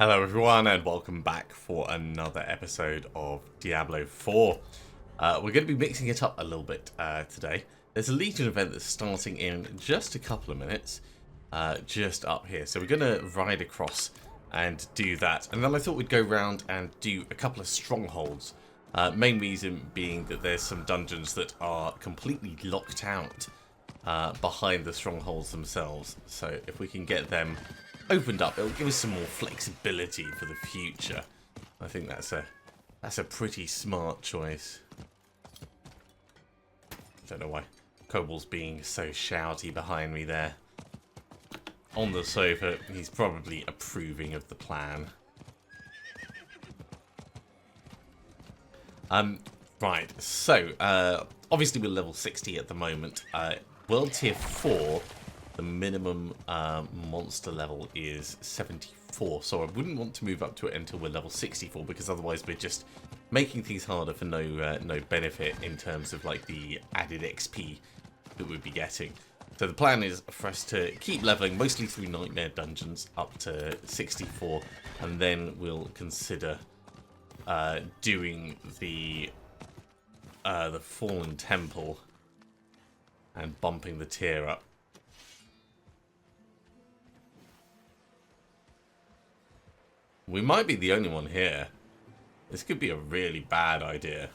Hello everyone and welcome back for another episode of Diablo 4. We're going to be mixing it up a little bit today. There's a Legion event that's starting in just a couple of minutes, just up here. So we're going to ride across and do that. And then I thought we'd go around and do a couple of strongholds. Main reason being that there's some dungeons that are completely locked out behind the strongholds themselves. So if we can get them opened up, it'll give us some more flexibility for the future. I think that's a pretty smart choice. I don't know why Kobol's being so shouty behind me there. On the sofa, he's probably approving of the plan. Right, so obviously we're level 60 at the moment. World tier 4. The minimum monster level is 74, so I wouldn't want to move up to it until we're level 64, because otherwise we're just making things harder for no benefit in terms of like the added XP that we'd be getting. So the plan is for us to keep leveling, mostly through nightmare dungeons, up to 64, and then we'll consider doing the Fallen Temple and bumping the tier up. We might be the only one here. This could be a really bad idea.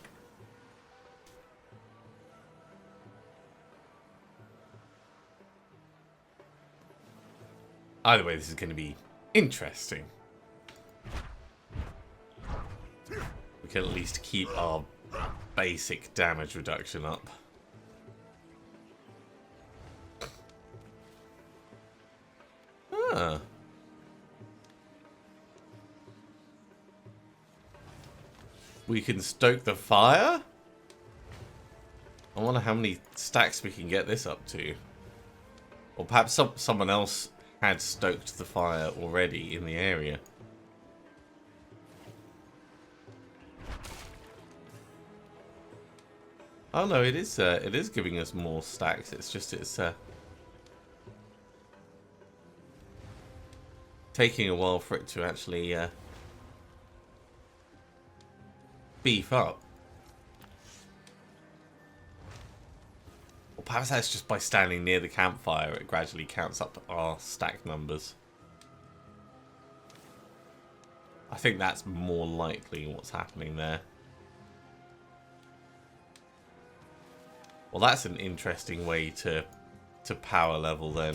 Either way, this is going to be interesting. We can at least keep our basic damage reduction up. Ah. We can stoke the fire? I wonder how many stacks we can get this up to. Or perhaps someone else had stoked the fire already in the area. Oh no, it is giving us more stacks. It's just taking a while for it to actually beef up. Or perhaps that's just by standing near the campfire, it gradually counts up our stack numbers. I think that's more likely what's happening there. Well, that's an interesting way to power level then.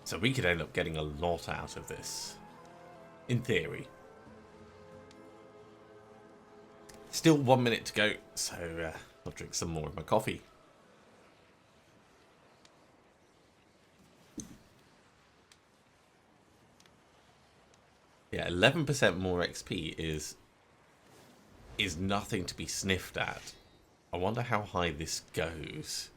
So we could end up getting a lot out of this, in theory. Still 1 minute to go, so I'll drink some more of my coffee. Yeah, 11% more XP is nothing to be sniffed at. I wonder how high this goes.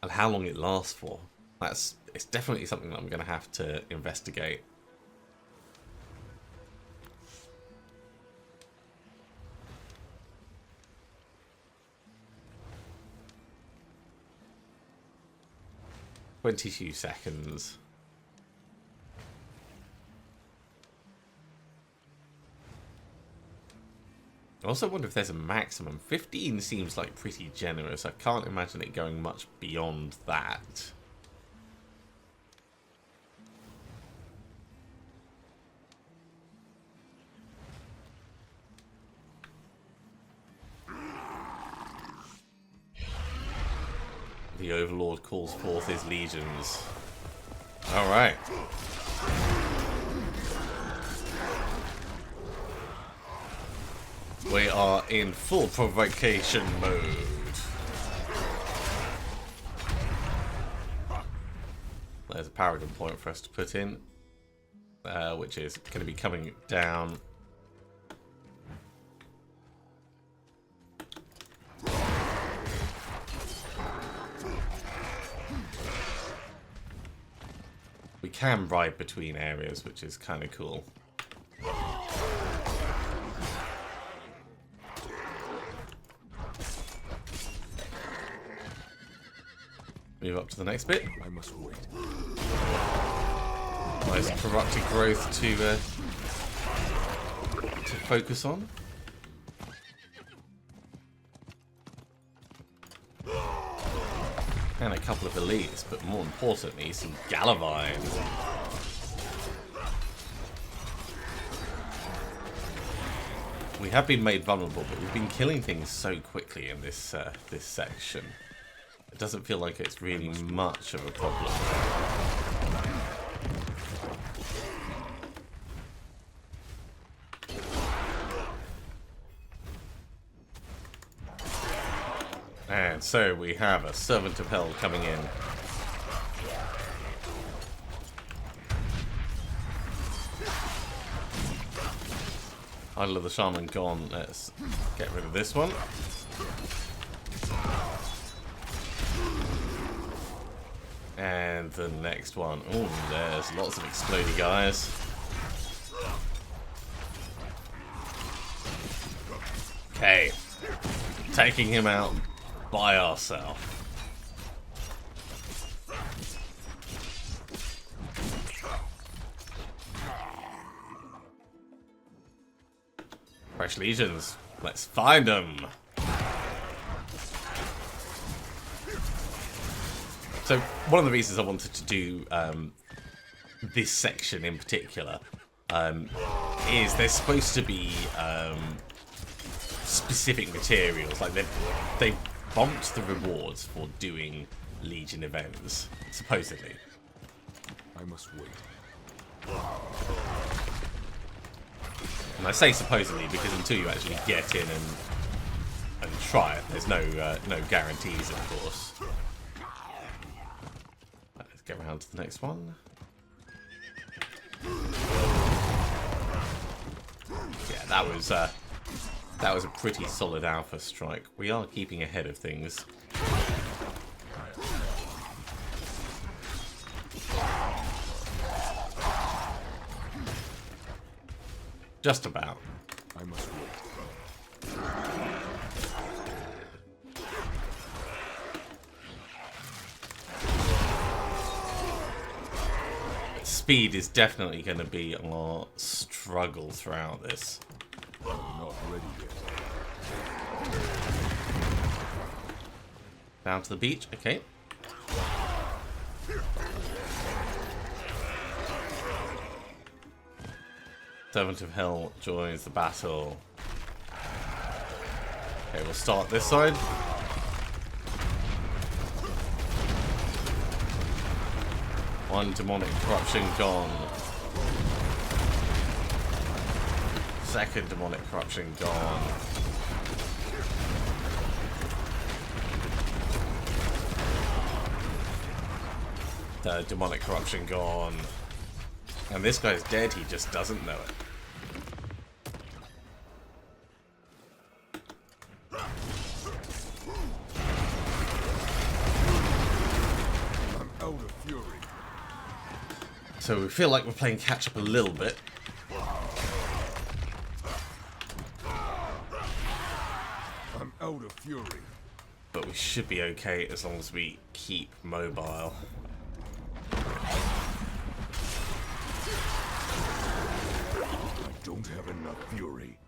And how long it lasts for. It's definitely something that I'm going to have to investigate. "22 seconds. I also wonder if there's a maximum. 15 seems like pretty generous. I can't imagine it going much beyond that. The Overlord calls forth his legions. Alright. We are in full provocation mode. There's a paragon point for us to put in, which is going to be coming down. We can ride between areas, which is kind of cool. Move up to the next bit. I must wait. Nice corrupted growth to focus on. And a couple of elites, but more importantly, some Galavines. We have been made vulnerable, but we've been killing things so quickly in this this section. It doesn't feel like it's really much of a problem. And so we have a Servant of Hell coming in. Idol of the Shaman gone. Let's get rid of this one. And the next one. Oh, there's lots of explodey guys. Okay. Taking him out by ourselves. Fresh legions. Let's find them. So one of the reasons I wanted to do this section in particular is there's supposed to be specific materials. Like they bumped the rewards for doing Legion events, supposedly. I must wait. And I say supposedly because until you actually get in and try it, there's no guarantees, of course. Right, let's get around to the next one. Yeah, that was a pretty solid alpha strike. We are keeping ahead of things. Just about. I must wait. Speed is definitely going to be our struggle throughout this. I'm not ready yet. Down to the beach, okay. Servant of Hell joins the battle. Okay, we'll start this side. One demonic corruption gone. Second demonic corruption gone. Third demonic corruption gone. And this guy's dead, he just doesn't know it. I'm out of fury. So we feel like we're playing catch up a little bit. I'm out of fury. But we should be okay as long as we keep mobile. Don't have enough fury.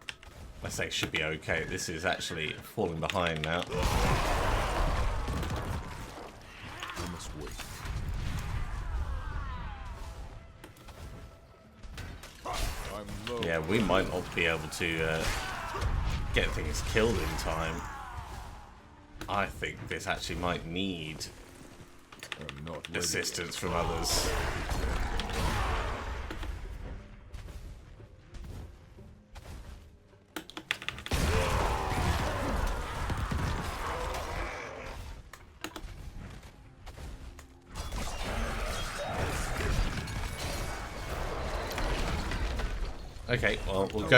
I say should be okay. This is actually falling behind now. I must wait. I'm low. Yeah, we might not be able to get things killed in time. I think this actually might need I'm not ready. assistance from others. Okay, well, we'll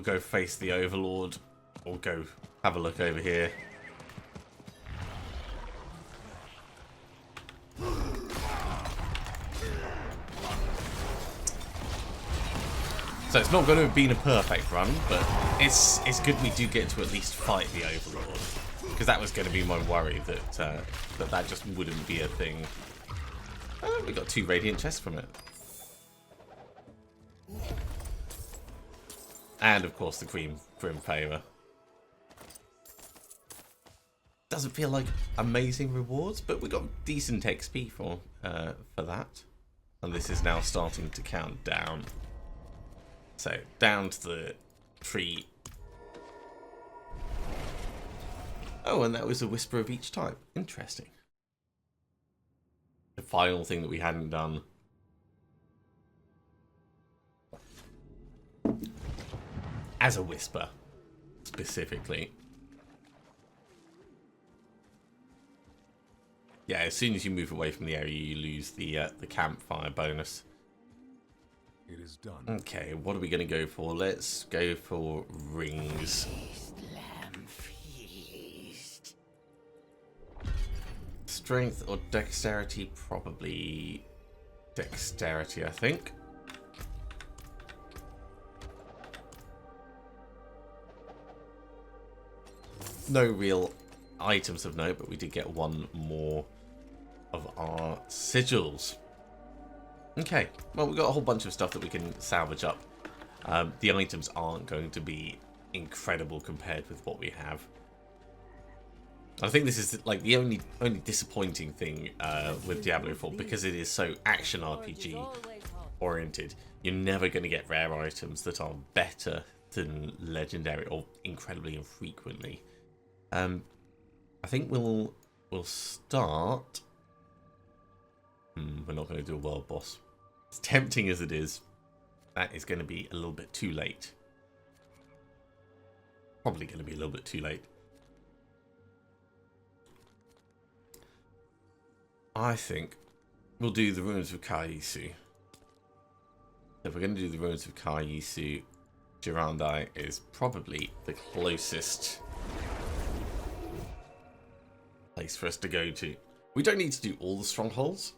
go face the Overlord. We'll go have a look over here. So it's not going to have been a perfect run, but it's good we do get to at least fight the Overlord. Because that was going to be my worry, that that just wouldn't be a thing. We got 2 radiant chests from it. And of course the Grim Favor. Doesn't feel like amazing rewards, but we got decent XP for that. And this is now starting to count down. So down to the tree. Oh, and that was a whisper of each type. Interesting. The final thing that we hadn't done. As a whisper, specifically. Yeah, as soon as you move away from the area, you lose the campfire bonus. It is done. Okay, what are we going to go for? Let's go for rings. Strength or dexterity? Probably dexterity, I think. No real items of note, but we did get 1 more of our sigils. Okay, well, we've got a whole bunch of stuff that we can salvage up. The items aren't going to be incredible compared with what we have. I think this is like the only disappointing thing with Diablo 4, because it is so action RPG oriented. You're never going to get rare items that are better than legendary or incredibly infrequently. I think we'll start. We're not going to do a world boss. As tempting as it is, that is going to be a little bit too late. Probably going to be a little bit too late. I think we'll do the Ruins of Kaisu. If we're going to do the Ruins of Kaisu, Girandai is probably the closest place for us to go to. We don't need to do all the strongholds,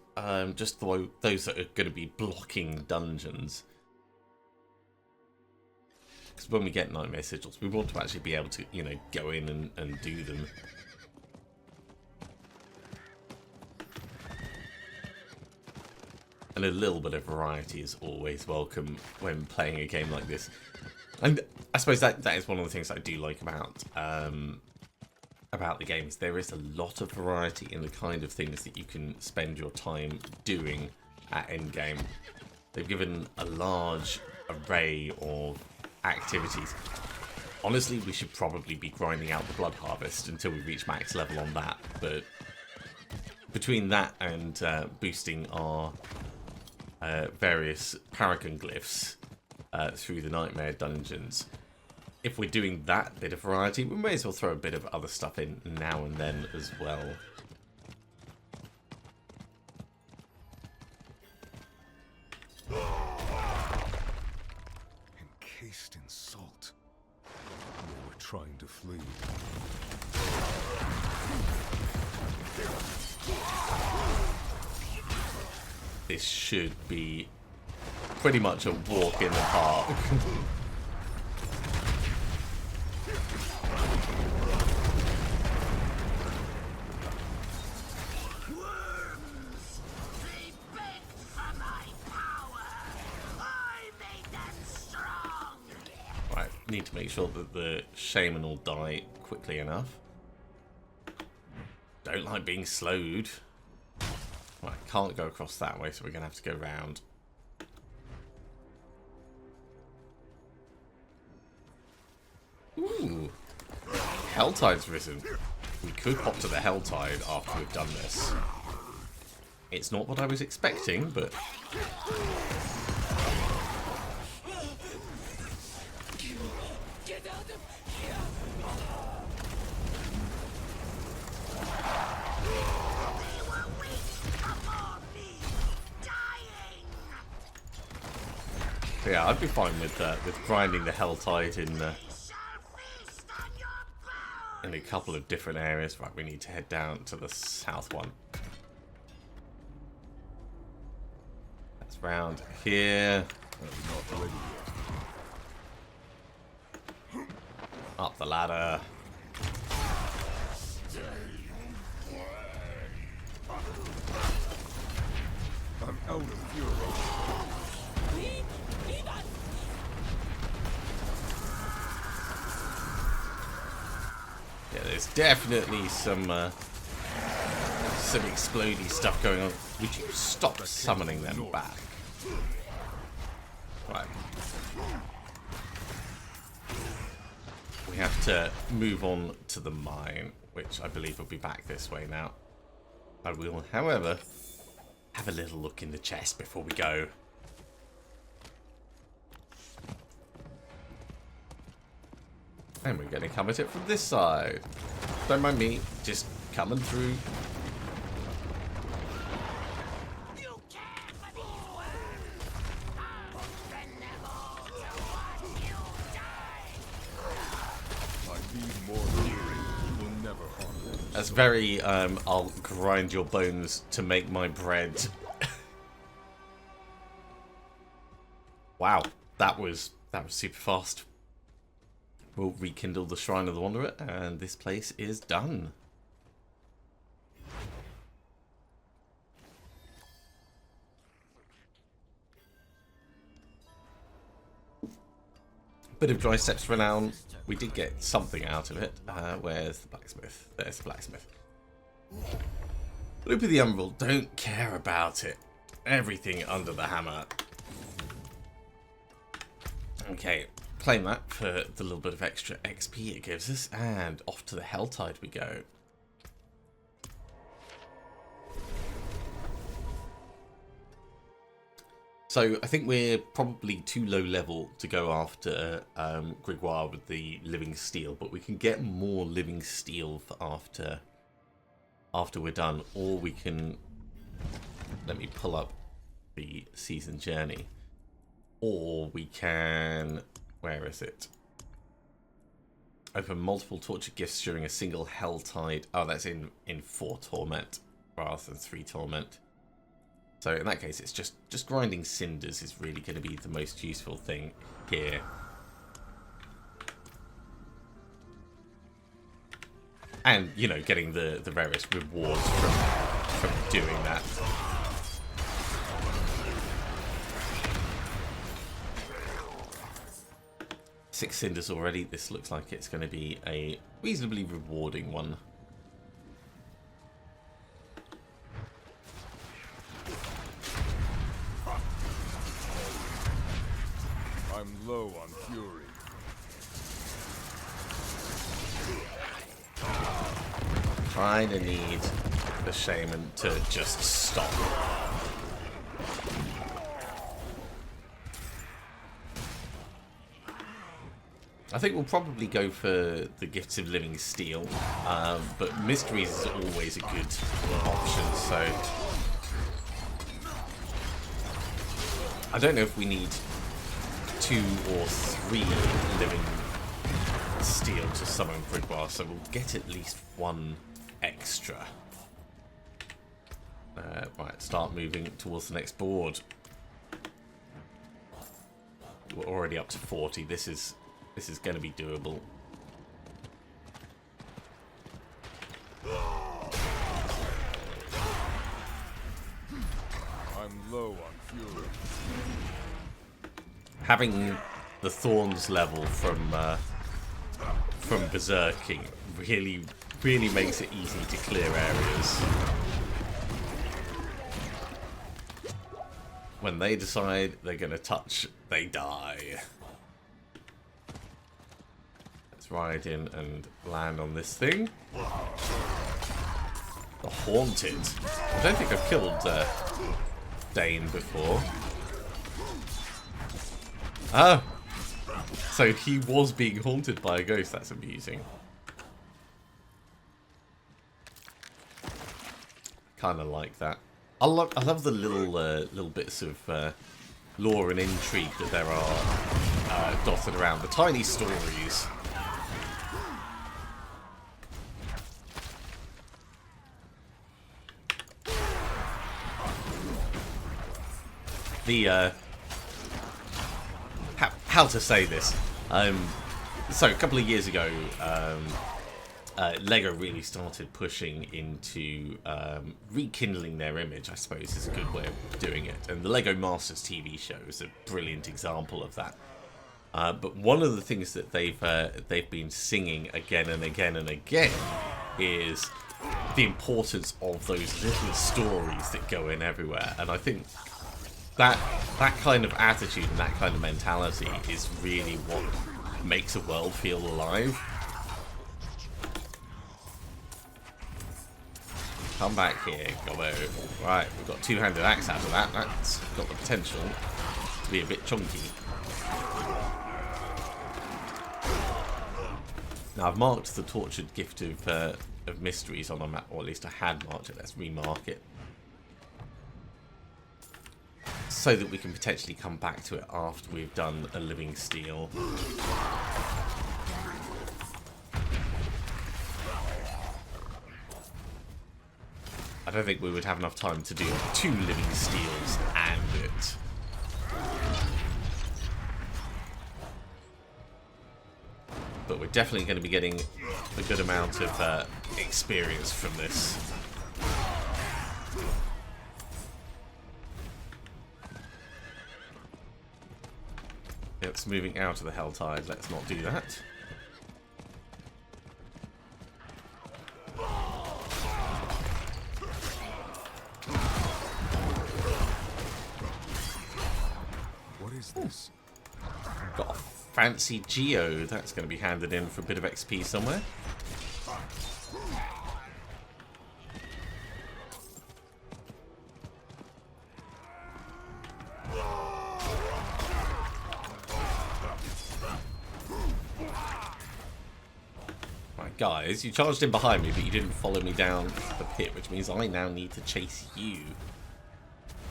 just those that are going to be blocking dungeons. Because when we get Nightmare Sigils, we want to actually be able to, you know, go in and do them. And a little bit of variety is always welcome when playing a game like this. And I suppose that is one of the things I do like about the games. There is a lot of variety in the kind of things that you can spend your time doing at endgame. They've given a large array of activities. Honestly, we should probably be grinding out the Blood Harvest until we reach max level on that. But between that and boosting our various Paragon glyphs through the Nightmare dungeons, if we're doing that bit of variety, we may as well throw a bit of other stuff in now and then as well. Encased in salt. They were trying to flee. This should be pretty much a walk in the park. Right, need to make sure that the shaman will die quickly enough. Don't like being slowed. Right, can't go across that way, so we're going to have to go round. Ooh. Helltide's risen. We could pop to the Helltide after we've done this. It's not what I was expecting, but... yeah, I'd be fine with grinding the Helltide in a couple of different areas. Right, we need to head down to the south one. That's round here. I'm not ready yet. Up the ladder. I'm out of fury. Yeah, there's definitely some explodey stuff going on. Would you stop summoning them back? Right. We have to move on to the mine, which I believe will be back this way now. I will, however, have a little look in the chest before we go. And we're going to come at it from this side. Don't mind me, just coming through. That's very, I'll grind your bones to make my bread. Wow, that was super fast. We'll rekindle the Shrine of the Wanderer, and this place is done. Bit of dry steps renown. We did get something out of it. Where's the blacksmith? There's the blacksmith. Loop of the Umbral. Don't care about it. Everything under the hammer. Okay, claim that for the little bit of extra XP it gives us, and off to the Helltide we go. So I think we're probably too low level to go after Grégoire with the living steel, but we can get more living steel for after we're done, or we can, let me pull up the season journey, or we can, where is it? Open multiple torture gifts during a single Helltide. Oh, that's in 4 torment rather than 3 torment. So in that case, it's just grinding cinders is really going to be the most useful thing here. And, you know, getting the various rewards from doing that. Six cinders already. This looks like it's going to be a reasonably rewarding one. I'm low on fury. Kind of need the shaman to just stop. I think we'll probably go for the Gifts of Living Steel, but Mysteries is always a good option, so I don't know if we need 2 or 3 living steel to summon Grégoire, so we'll get at least 1 extra. Right, start moving towards the next board. We're already up to 40. This is going to be doable. I'm low on fury. Having the Thorns level from Berserking really makes it easy to clear areas. When they decide they're going to touch, they die. Let's ride in and land on this thing. The Haunted. I don't think I've killed Dane before. Ah! So he was being haunted by a ghost. That's amusing. Kind of like that. I love the little bits of lore and intrigue that there are dotted around. The tiny stories. The how to say this? So a couple of years ago, Lego really started pushing into rekindling their image, I suppose, is a good way of doing it. And the Lego Masters TV show is a brilliant example of that. But one of the things that they've been singing again and again and again is the importance of those little stories that go in everywhere. And I think that kind of attitude and that kind of mentality is really what makes a world feel alive. Come back here, Gobbo. Right, we've got two-handed axe out of that. That's got the potential to be a bit chunky. Now, I've marked the Tortured Gift of Mysteries on a map, or at least I had marked it. Let's remark it. So that we can potentially come back to it after we've done a Living Steel. I don't think we would have enough time to do 2 Living Steels and it. But we're definitely going to be getting a good amount of experience from this. It's moving out of the Helltide. Let's not do that. What is this? Got a fancy Geo. That's going to be handed in for a bit of XP somewhere. Right, guys, you charged in behind me, but you didn't follow me down the pit, which means I now need to chase you.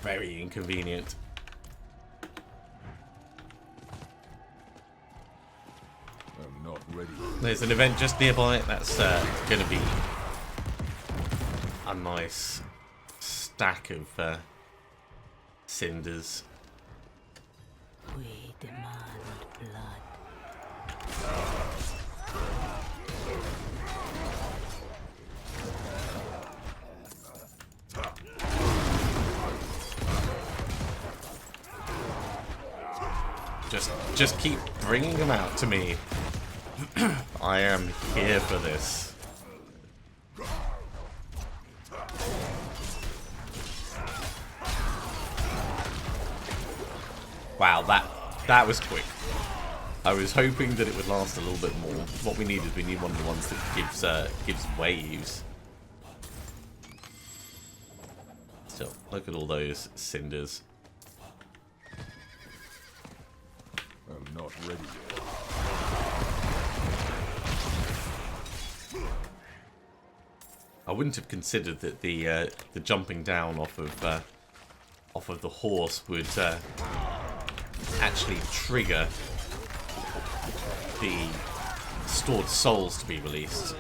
Very inconvenient. I'm not ready. There's an event just nearby. That's going to be a nice stack of cinders. We demand blood. Just keep bringing them out to me. I am here for this. Wow, that was quick. I was hoping that it would last a little bit more. What we need one of the ones that gives waves. Still, look at all those cinders. I'm not ready yet. I wouldn't have considered that the jumping down off of the horse would actually trigger the stored souls to be released.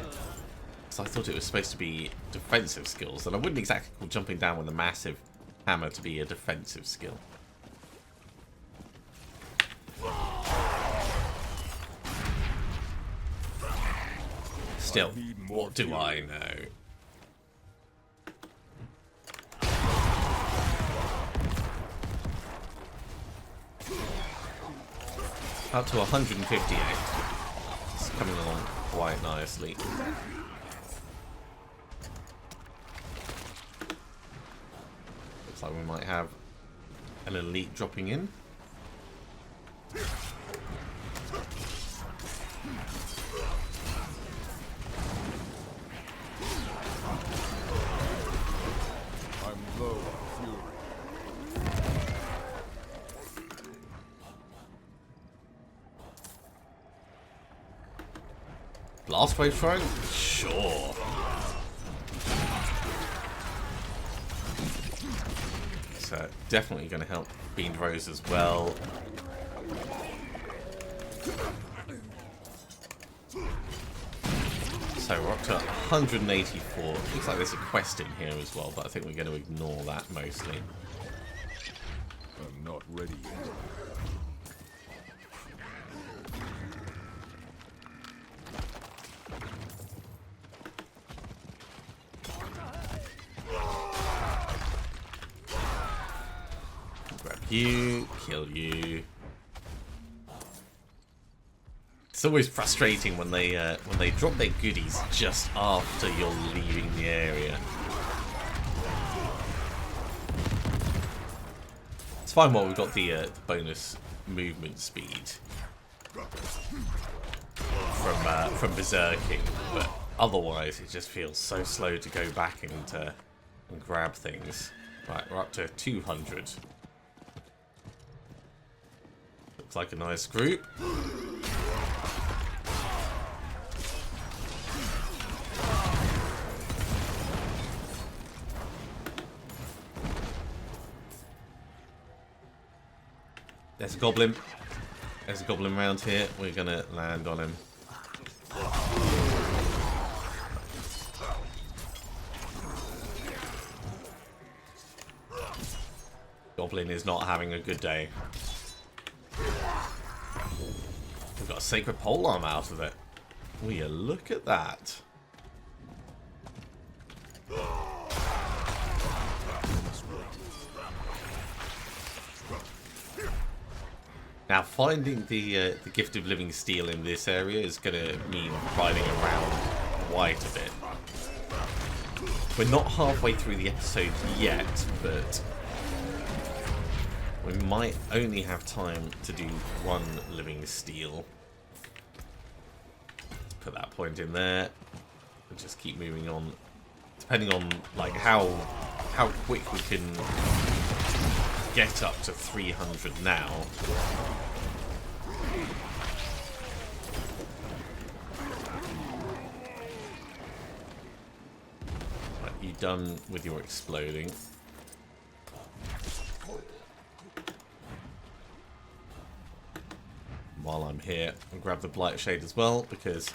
So I thought it was supposed to be defensive skills, and I wouldn't exactly call jumping down with a massive hammer to be a defensive skill. Still, what do I know? Up to 158. It's coming along quite nicely. Looks like we might have an elite dropping in. I'm low on fury. Blast wave throwing? Sure. So definitely going to help Beamed Rose as well. So we're up to 184. Looks like there's a quest in here as well, but I think we're going to ignore that mostly. I'm not ready yet. you, kill you. It's always frustrating when they drop their goodies just after you're leaving the area. It's fine while we've got the bonus movement speed from berserking, but otherwise it just feels so slow to go back and grab things. Right, we're up to 200. Looks like a nice group. There's a goblin. There's a goblin around here. We're gonna land on him. Goblin is not having a good day. We've got a sacred polearm out of it. Will you look at that? Now, finding the gift of living steel in this area is going to mean riding around quite a bit. We're not halfway through the episode yet, but we might only have time to do one living steel. Let's put that point in there. We'll just keep moving on, depending on like how quick we can get up to 300 now. Right, you done with your exploding? While I'm here, I'll grab the Blight Shade as well, because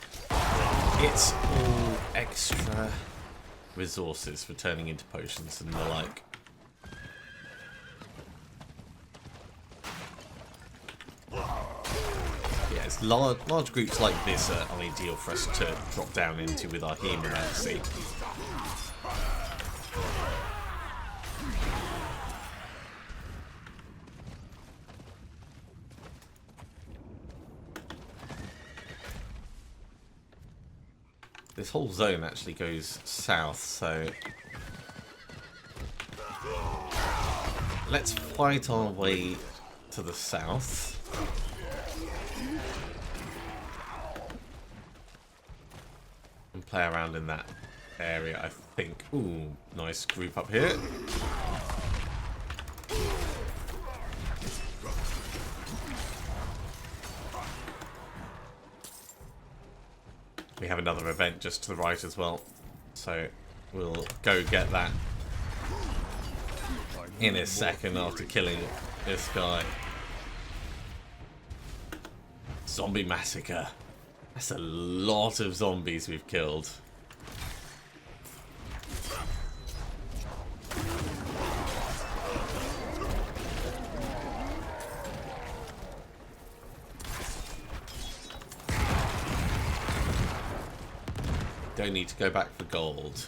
it's all extra resources for turning into potions and the like. Yeah, it's large groups like this are ideal for us to drop down into with our hemomancy. This whole zone actually goes south, so let's fight our way to the south. And play around in that area, I think. Ooh, nice group up here. We have another event just to the right as well, so we'll go get that in a second after killing this guy. Zombie massacre. That's a lot of zombies we've killed. Don't need to go back for gold.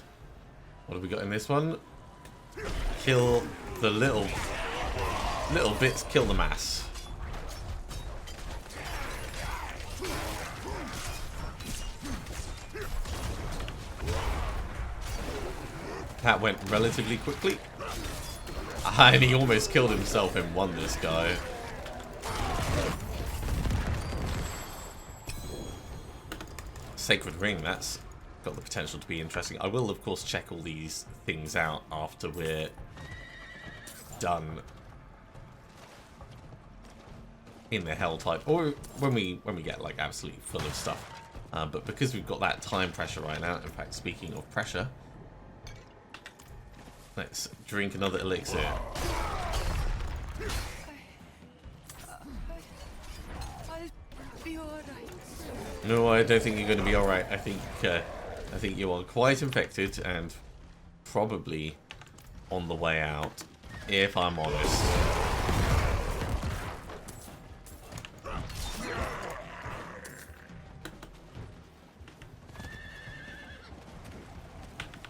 What have we got in this one? Kill the little bits, kill the mass. That went relatively quickly. And he almost killed himself in one, this guy. Sacred Ring, that's got the potential to be interesting. I will, of course, check all these things out after we're done in the Helltide, or when we get like absolutely full of stuff. But because we've got that time pressure right now, in fact, speaking of pressure, let's drink another elixir. I'll be alright. No, I don't think you're going to be alright. I think you are quite infected and probably on the way out, if I'm honest.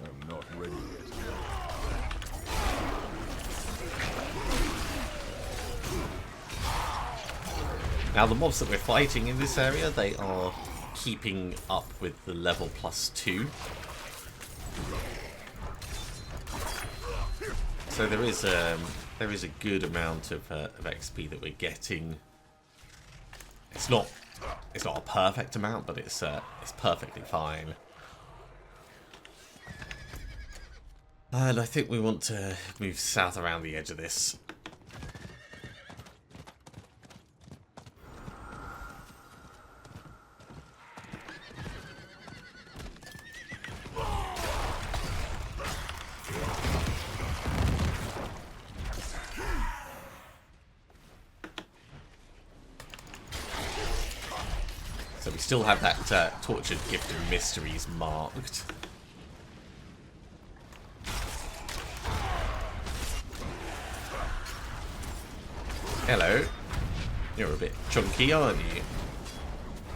I'm not ready yet. Now the mobs that we're fighting in this area, they are keeping up with the level +2. So there is a good amount of XP that we're getting. It's not a perfect amount, but it's perfectly fine. And I think we want to move south around the edge of this. So we still have that tortured gift of mysteries marked. Hello. You're a bit chunky, aren't you?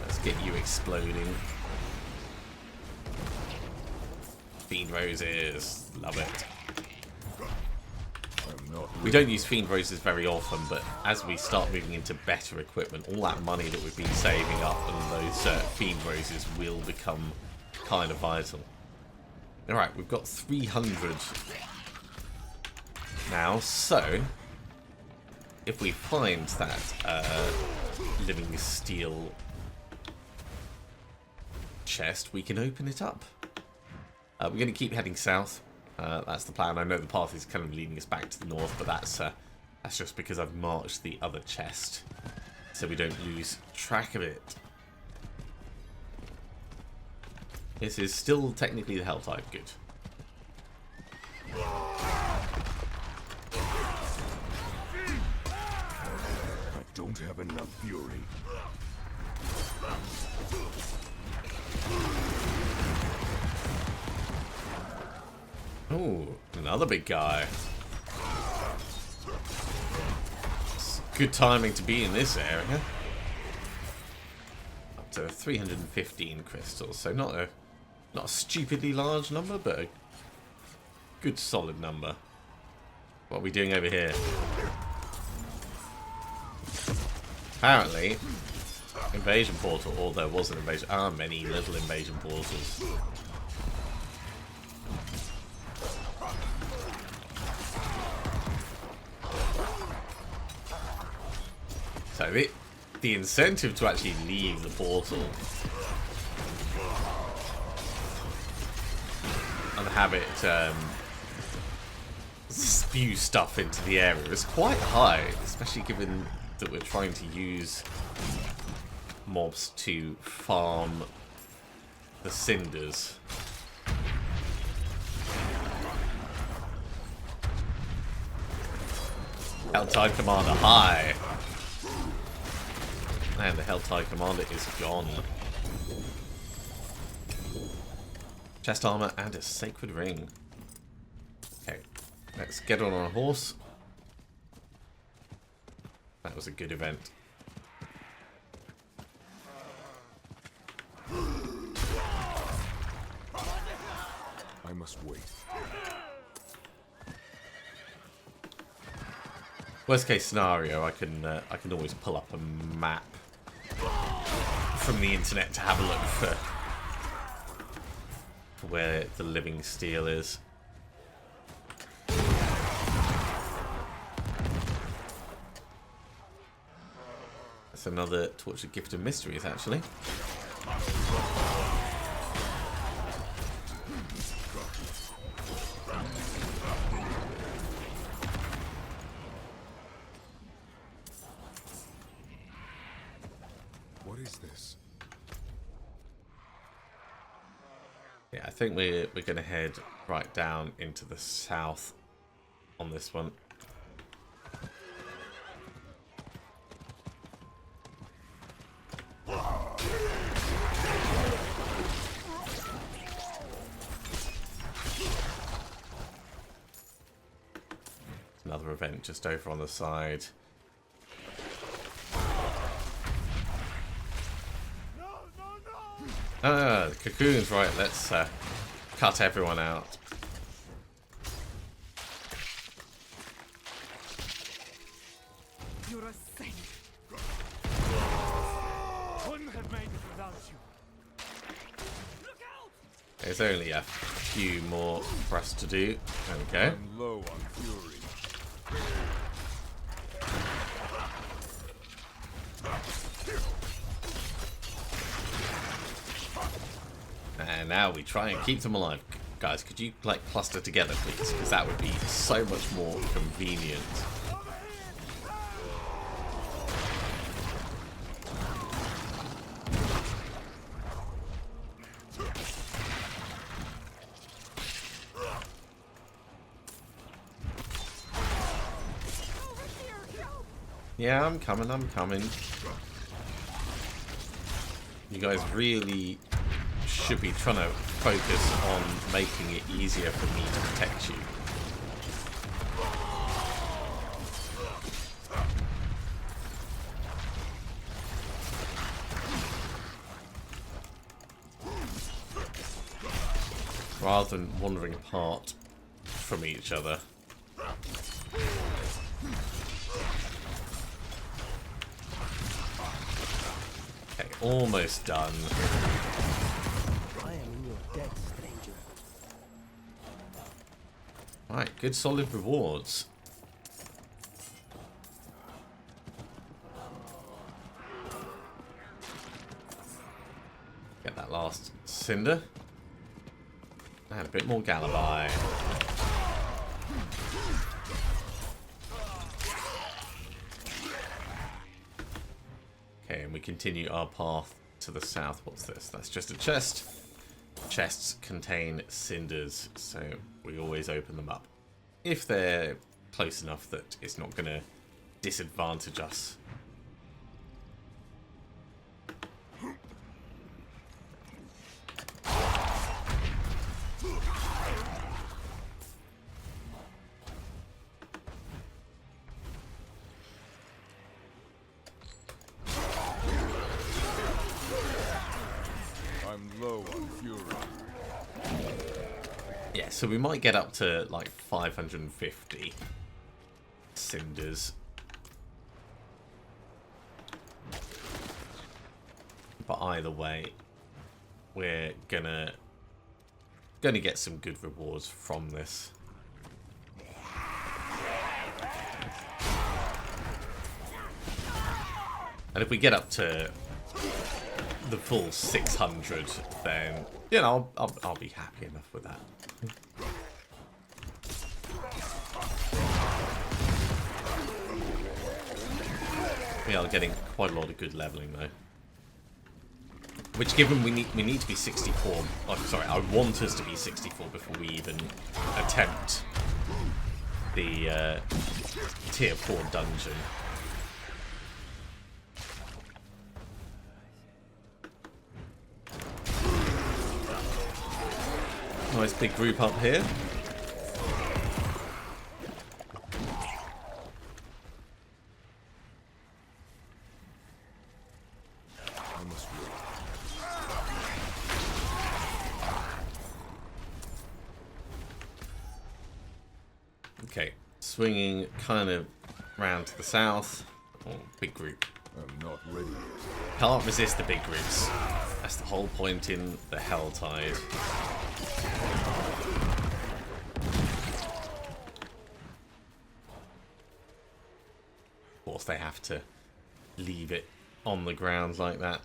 Let's get you exploding. Fiend Roses. Love it. We don't use Fiend Roses very often, but as we start moving into better equipment, all that money that we've been saving up and those Fiend Roses will become kind of vital. Alright, we've got 300 now, so if we find that living steel chest, we can open it up. We're going to keep heading south. That's the plan. I know the path is kind of leading us back to the north, but that's just because I've marked the other chest, so we don't lose track of it. This is still technically the Helltide. Good. I don't have enough fury. Oh, another big guy. It's good timing to be in this area. Up to 315 crystals, so not a stupidly large number, but a good solid number. What are we doing over here? Apparently, invasion portal, or there was an invasion. Many little invasion portals. So the incentive to actually leave the portal and have it spew stuff into the area is quite high, especially given that we're trying to use mobs to farm the cinders. Helltide Commander, hi! And the Helltide Commander is gone. Chest armor and a sacred ring. Okay, let's get on our horse. That was a good event. I must wait. Worst case scenario, I can always pull up a map from the internet to have a look for where the living steel is. That's another tortured gift of mysteries, actually. What is this? Yeah, I think we're going to head right down into the south on this one. Another event just over on the side. The cocoons, right, let's cut everyone out. You're a saint. have made it without you. Look out! There's only a few more for us to do. Okay. I'm low on fury. And now we try and keep them alive. Guys, could you like cluster together, please? Because that would be so much more convenient. Yeah, I'm coming, I'm coming. You guys really should be trying to focus on making it easier for me to protect you. Rather than wandering apart from each other. Okay, almost done. I am in your debt, stranger. Right, good solid rewards. Get that last cinder. And a bit more Galabai. Okay, and we continue our path to the south. What's this? That's just a chest. Chests contain cinders, so we always open them up. If they're close enough that it's not going to disadvantage us. Low on fury. Yeah, so we might get up to like 550 cinders. But either way, we're gonna get some good rewards from this. And if we get up to the full 600, then you know I'll be happy enough with that. We are getting quite a lot of good leveling though. Which, given we need to be 64. Oh, sorry, I want us to be 64 before we even attempt the tier 4 dungeon. Nice big group up here. I must wait. Okay, swinging kind of round to the south. Oh, big group. I'm not ready yet. Can't resist the big groups. That's the whole point in the Helltide. Of course, they have to leave it on the ground like that.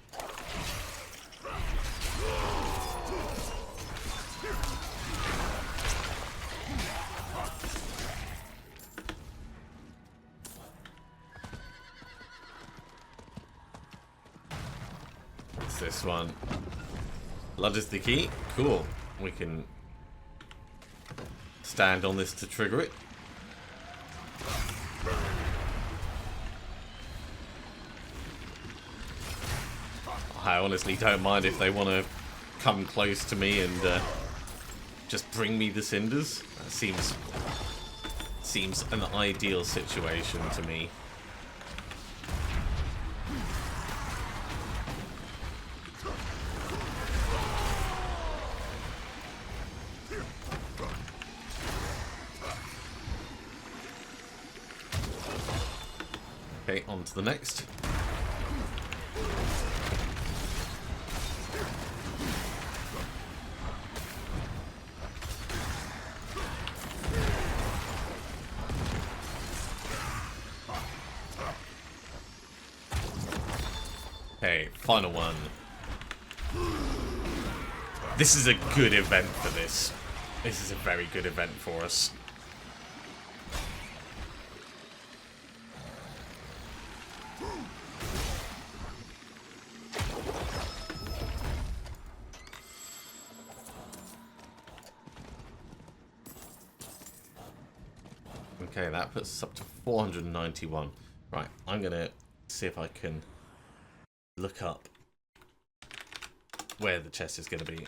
What's this one? Blood is the key. Cool. We can stand on this to trigger it. I honestly don't mind if they want to come close to me and just bring me the cinders. That seems an ideal situation to me. Okay, on to the next. Okay, final one. This is a good event for this. This is a very good event for us. Okay, that puts us up to 491. Right, I'm going to see if I can look up where the chest is going to be.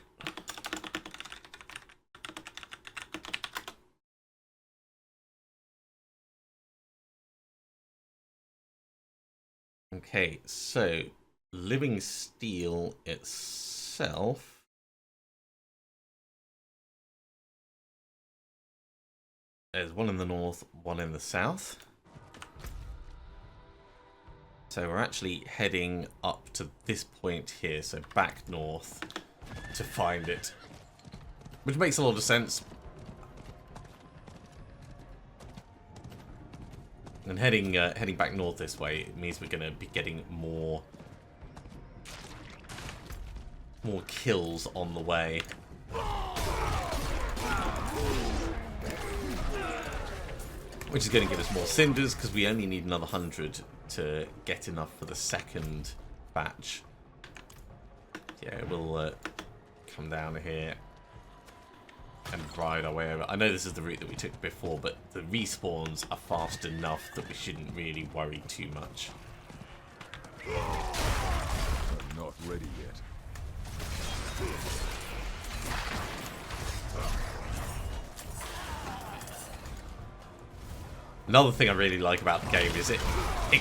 Okay, so living steel itself. There's one in the north, one in the south. So we're actually heading up to this point here, so back north to find it. Which makes a lot of sense. And heading back north this way, it means we're going to be getting more kills on the way. Which is going to give us more cinders, because we only need another 100 to get enough for the second batch. Yeah, we'll come down here and ride our way over. I know this is the route that we took before, but the respawns are fast enough that we shouldn't really worry too much. I'm not ready yet. Another thing I really like about the game is it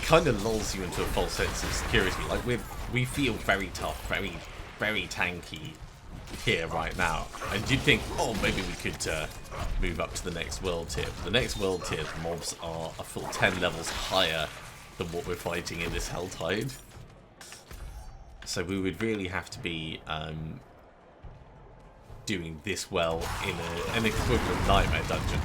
kind of lulls you into a false sense of security. Like we feel very tough, very tanky here right now, and you'd think, oh, maybe we could move up to the next world tier. The next world tier mobs are a full 10 levels higher than what we're fighting in this Helltide. So we would really have to be doing this well in an equivalent nightmare dungeon.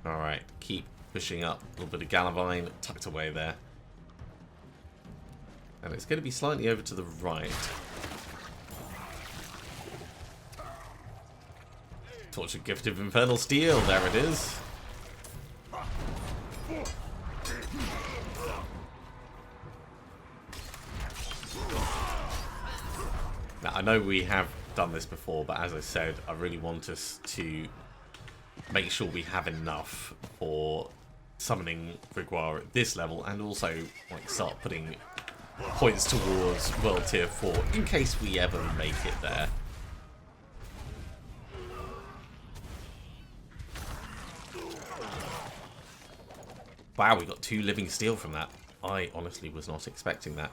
Alright, keep pushing up. A little bit of Galavine tucked away there. And it's going to be slightly over to the right. Torture Gift of Infernal Steel, there it is. Now, I know we have done this before, but as I said, I really want us to make sure we have enough for summoning Grigwar at this level, and also like start putting points towards World Tier 4 in case we ever make it there. Wow, we got 2 living steel from that. I honestly was not expecting that.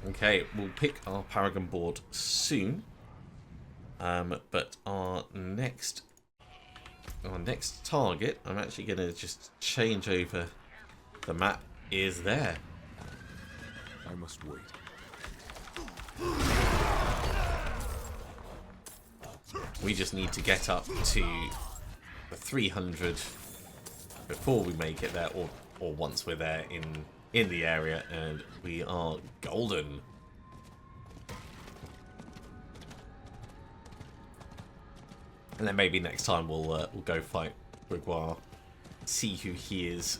Okay, we'll pick our Paragon board soon. But our next target, I'm actually going to just change over the map, is there. I must wait. We just need to get up to the 300 before we make it there, or once we're there in the area, and we are golden. And then maybe next time we'll go fight Grigwar, see who he is.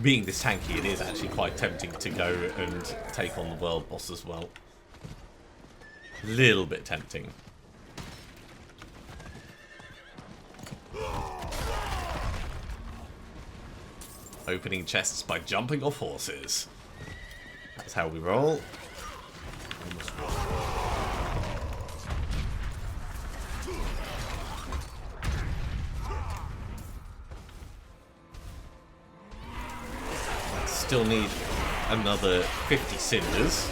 Being this tanky, it is actually quite tempting to go and take on the world boss as well. A little bit tempting. Opening chests by jumping off horses. That's how we roll. Still need another 50 cinders.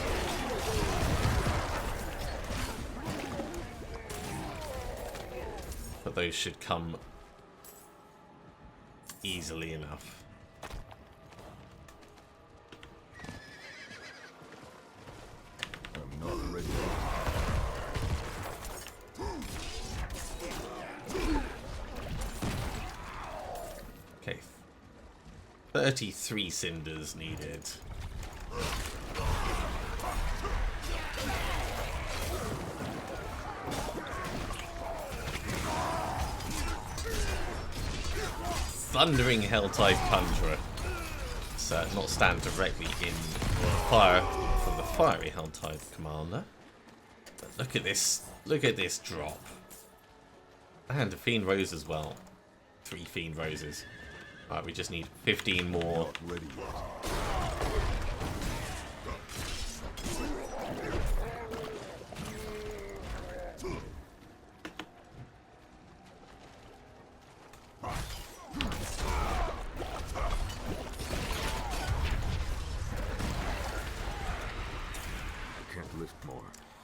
Put those should come easily enough. I'm not ready. Okay. 33 cinders needed. Thundering Helltide Conjurer. So not stand directly in fire from the fiery Helltide Commander. But look at this drop. And a Fiend Rose as well. 3 Fiend Roses. Alright, we just need 15 more. Not ready yet.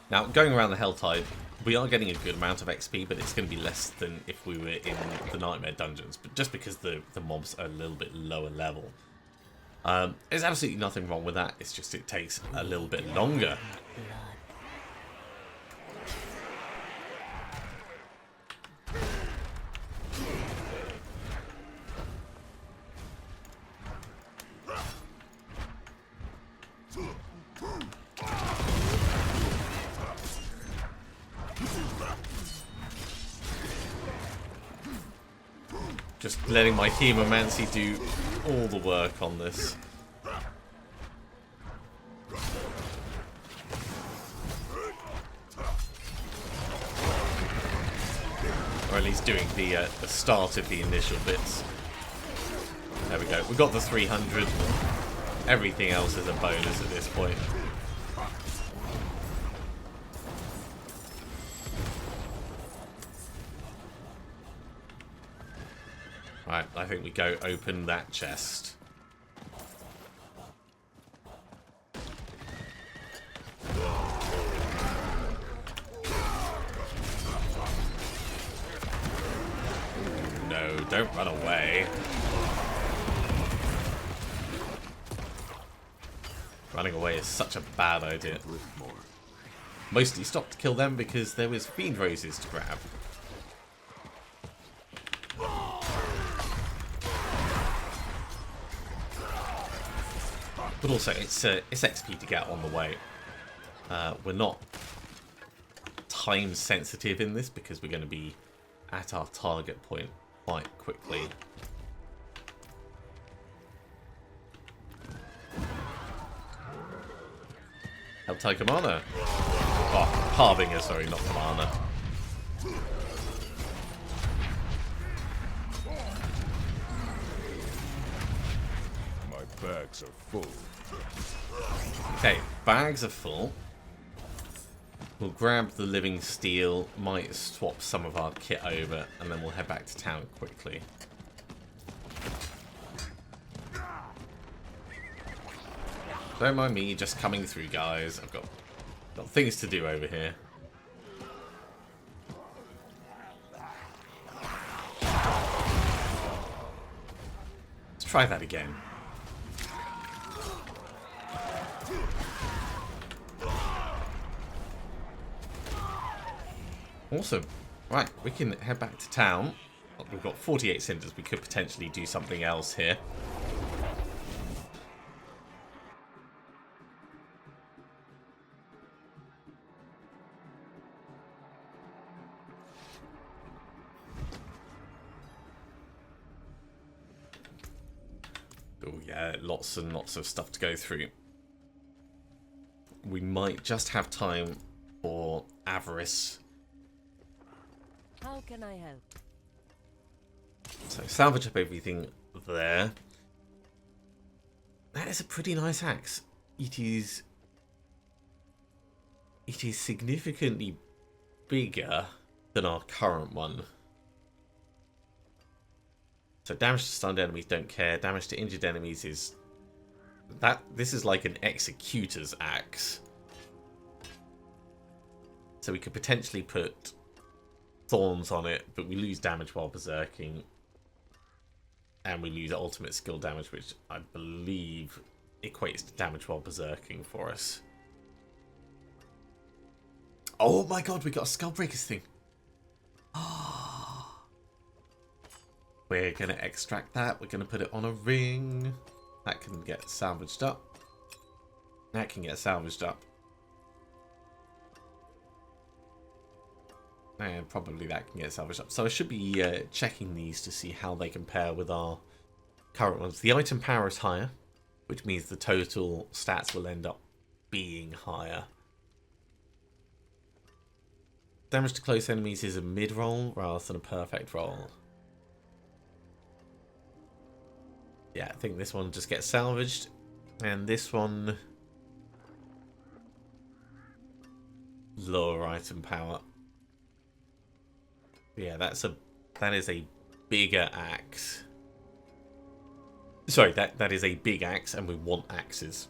Now, going around the Helltide, we are getting a good amount of XP, but it's going to be less than if we were in the Nightmare Dungeons, but just because the mobs are a little bit lower level. There's absolutely nothing wrong with that, it's just it takes a little bit longer. Just letting my Hemomancy do all the work on this. Or at least doing the start of the initial bits. There we go. We got the 300. Everything else is a bonus at this point. Right, I think we go open that chest. No, don't run away. Running away is such a bad idea. Mostly stopped to kill them because there was Fiend Roses to grab. But also, it's XP to get on the way. We're not time sensitive in this because we're going to be at our target point quite quickly. Helltide Commander. Oh, Harbinger, sorry, not Commander. My bags are full. Okay, bags are full. We'll grab the living steel, might swap some of our kit over, and then we'll head back to town quickly. Don't mind me just coming through, guys. I've got things to do over here. Let's try that again. Awesome. Right, we can head back to town. We've got 48 cinders. We could potentially do something else here. Oh yeah, lots and lots of stuff to go through. We might just have time for Avarice. How can I help? So salvage up everything there. That is a pretty nice axe. It is significantly bigger than our current one. So damage to stunned enemies, don't care. Damage to injured enemies is that. This is like an executor's axe. So we could potentially put Thorns on it, but we lose damage while berserking. And we lose ultimate skill damage, which I believe equates to damage while berserking for us. Oh my god, we got a Skullbreakers thing. We're going to extract that. We're going to put it on a ring. That can get salvaged up. That can get salvaged up. And probably that can get salvaged up. So I should be checking these to see how they compare with our current ones. The item power is higher, which means the total stats will end up being higher. Damage to close enemies is a mid-roll rather than a perfect roll. Yeah, I think this one just gets salvaged. And this one... lower item power. Yeah, that is a bigger axe. Sorry, that is a big axe, and we want axes.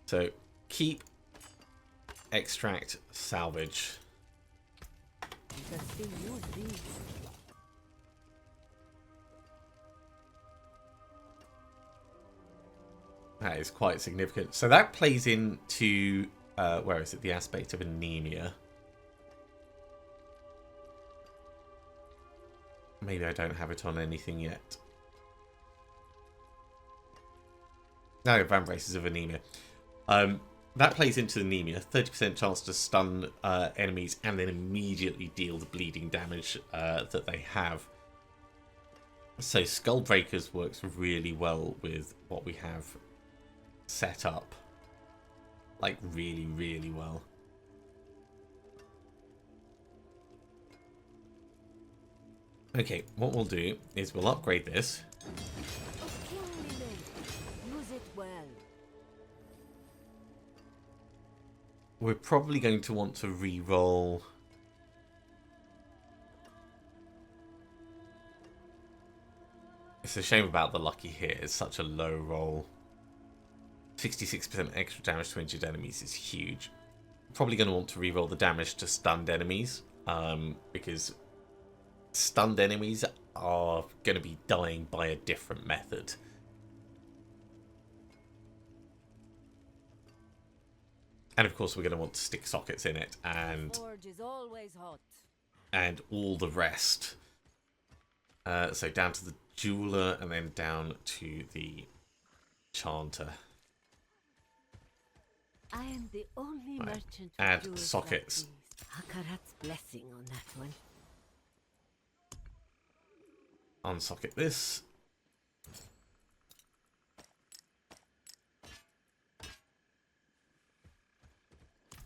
So keep, extract, salvage. You can still use these. That is quite significant. So that plays into, where is it? The aspect of anemia. Maybe I don't have it on anything yet. No, Vambraces of anemia. That plays into anemia. 30% chance to stun enemies and then immediately deal the bleeding damage that they have. So Skullbreakers works really well with what we have set up. Like, really, really well. Okay, what we'll do is we'll upgrade this. Use it well. We're probably going to want to re-roll. It's a shame about the lucky hit. It's such a low roll. 66% extra damage to injured enemies is huge. Probably going to want to re-roll the damage to stunned enemies. Because stunned enemies are going to be dying by a different method. And of course we're going to want to stick sockets in it and Forge is always hot. and all the rest. So down to the jeweler and then down to the enchanter. I am the only Right. merchant who Add jewels sockets. Like these. Hakarat's blessing on that one. Unsocket this.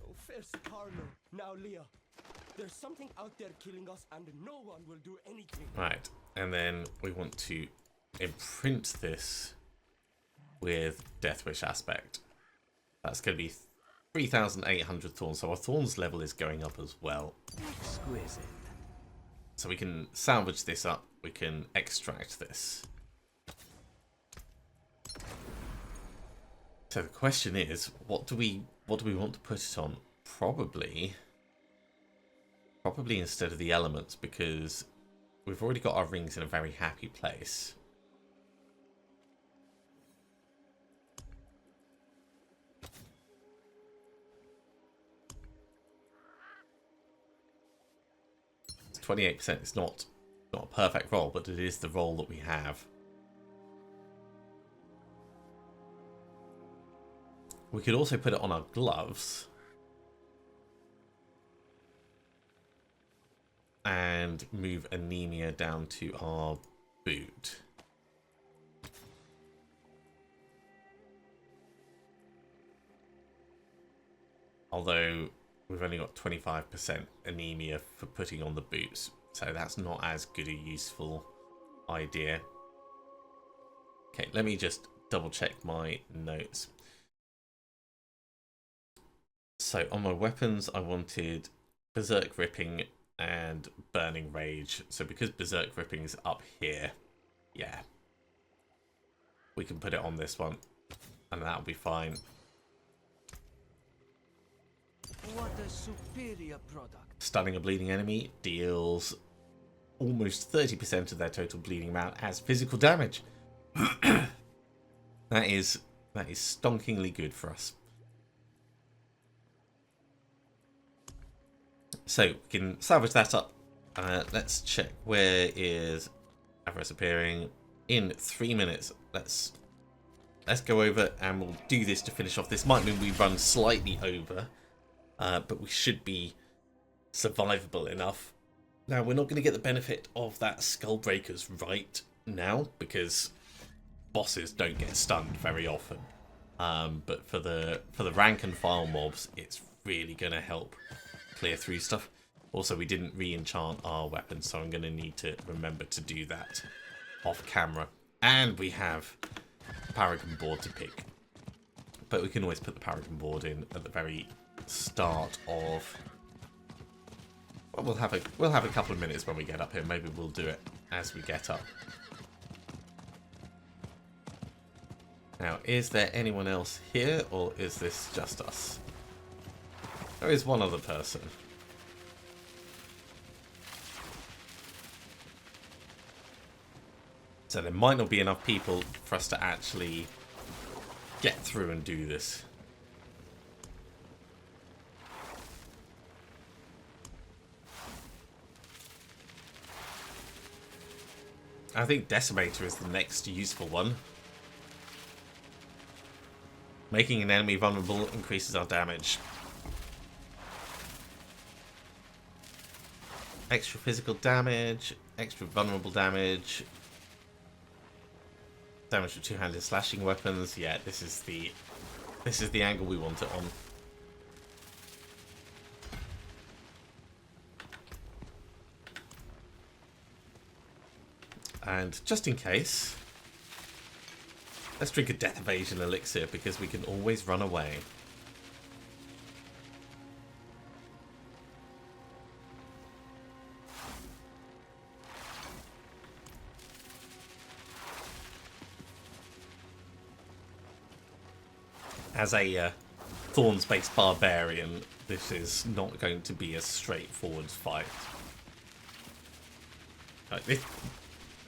Oh, first Carlo, now Leah. There's something out there killing us and no one will do anything. Right, and then we want to imprint this with Deathwish aspect. That's going to be 3,800 thorns, so our thorns level is going up as well. Exquisite. So we can salvage this up, we can extract this. So the question is, what do we want to put it on? Probably instead of the elements, because we've already got our rings in a very happy place. It's 28%. It's not a perfect roll, but it is the roll that we have. We could also put it on our gloves. And move anemia down to our boot. Although we've only got 25% anemia for putting on the boots, so that's not as good a useful idea. Okay, let me just double check my notes. So on my weapons, I wanted Berserk Ripping and Burning Rage. So because Berserk Ripping is up here, yeah. we can put it on this one, and that'll be fine. What a superior product. Stunning a bleeding enemy deals almost 30% of their total bleeding amount as physical damage. That is stonkingly good for us. So we can salvage that up. Let's check, where is Avarice appearing? In 3 minutes. Let's go over and we'll do this to finish off. This might mean we run slightly over, but we should be survivable enough. Now, we're not going to get the benefit of that Skull Breakers right now because bosses don't get stunned very often. But for the rank and file mobs, it's really going to help clear through stuff. Also, we didn't re-enchant our weapons, so I'm going to need to remember to do that off camera. And we have a Paragon board to pick, but we can always put the Paragon board in at the very start of. Well, we'll have a couple of minutes when we get up here. Maybe we'll do it as we get up. Now, is there anyone else here, or is this just us? There is one other person. So there might not be enough people for us to actually get through and do this. I think Decimator is the next useful one. Making an enemy vulnerable increases our damage. Extra physical damage, extra vulnerable damage. Damage with two-handed slashing weapons. Yeah, this is the angle we want it on. And just in case, let's drink a Death Evasion elixir because we can always run away. As a Thorns-based Barbarian, this is not going to be a straightforward fight.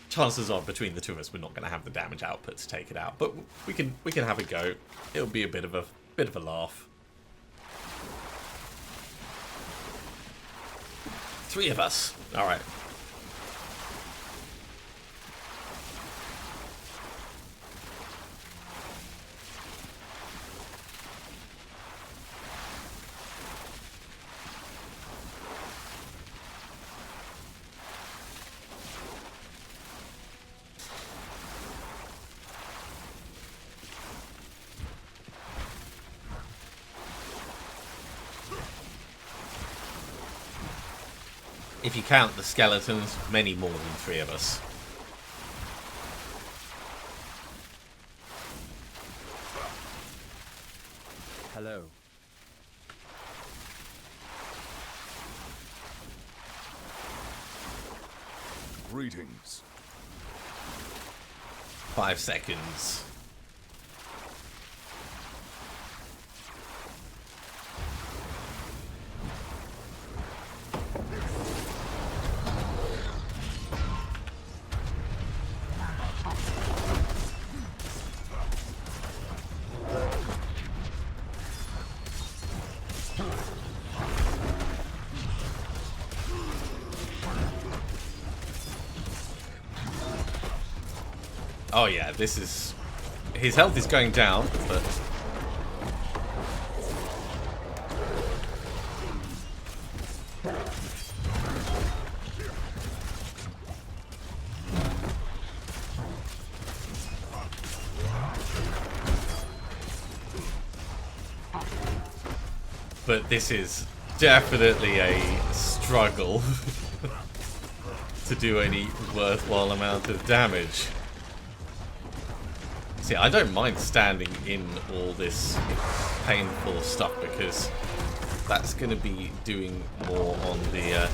Chances are, between the two of us, we're not going to have the damage output to take it out, but we can have a go. It'll be a bit of a laugh. 3 of us. All right. If you count the skeletons, many more than 3 of us. Hello. Greetings. 5 seconds. Oh yeah, this is... His health is going down, but... But this is definitely a struggle to do any worthwhile amount of damage. See, I don't mind standing in all this painful stuff because that's going to be doing more on the...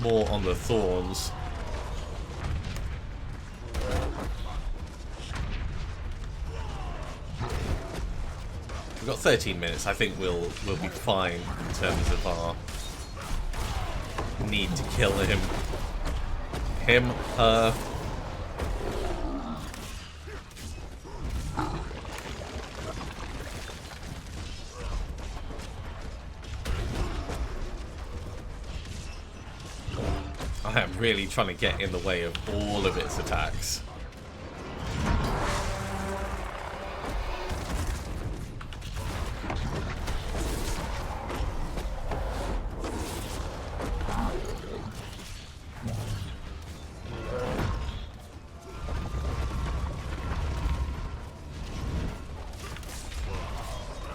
more on the Thorns. We've got 13 minutes. I think we'll be fine in terms of our need to kill him. Her. I am really trying to get in the way of all of its attacks.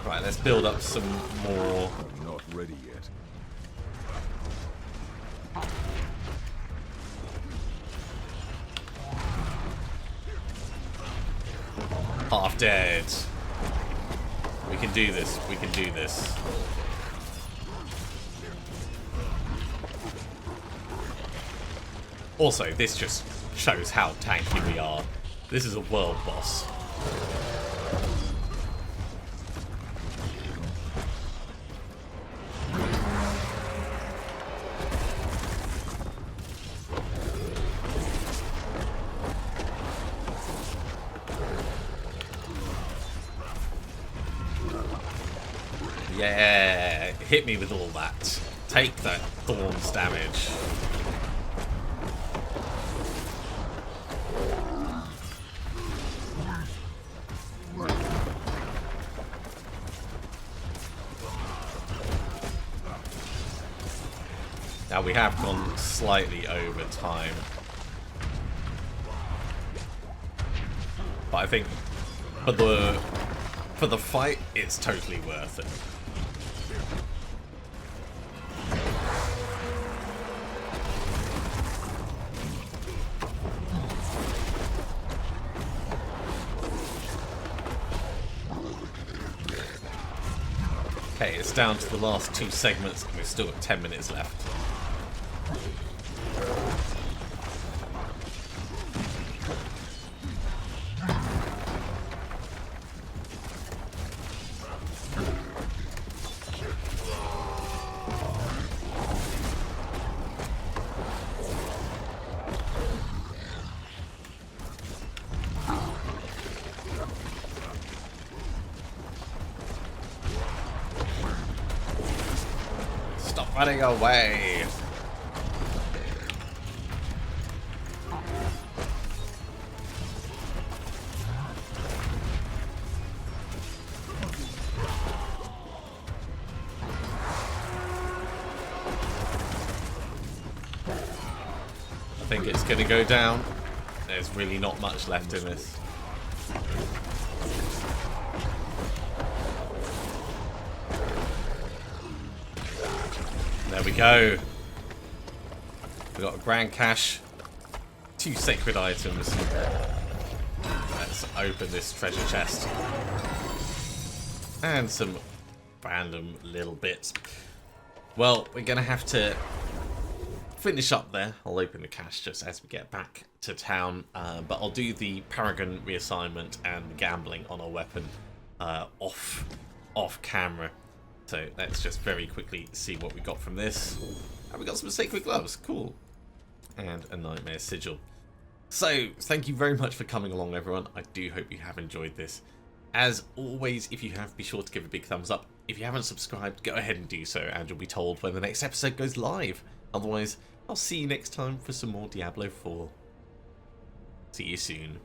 Right, let's build up some more. I'm not ready yet. Half dead. We can do this. We can do this. Also, this just shows how tanky we are. This is a world boss. Yeah, hit me with all that. Take that Thorns damage. Now we have gone slightly over time. But I think for the fight, it's totally worth it. Okay, it's down to the last 2 segments and we've still got 10 minutes left. Stop running away! I think it's gonna go down. There's really not much left in this. There we go. We got a grand cache, 2 sacred items. Let's open this treasure chest. And some random little bits. Well, we're gonna have to finish up there. I'll open the cache just as we get back to town, but I'll do the Paragon reassignment and the gambling on our weapon off camera. So let's just very quickly see what we got from this. And we got some sacred gloves, cool. And a nightmare sigil. So thank you very much for coming along, everyone. I do hope you have enjoyed this. As always, if you have, be sure to give a big thumbs up. If you haven't subscribed, go ahead and do so, and you'll be told when the next episode goes live. Otherwise, I'll see you next time for some more Diablo 4. See you soon.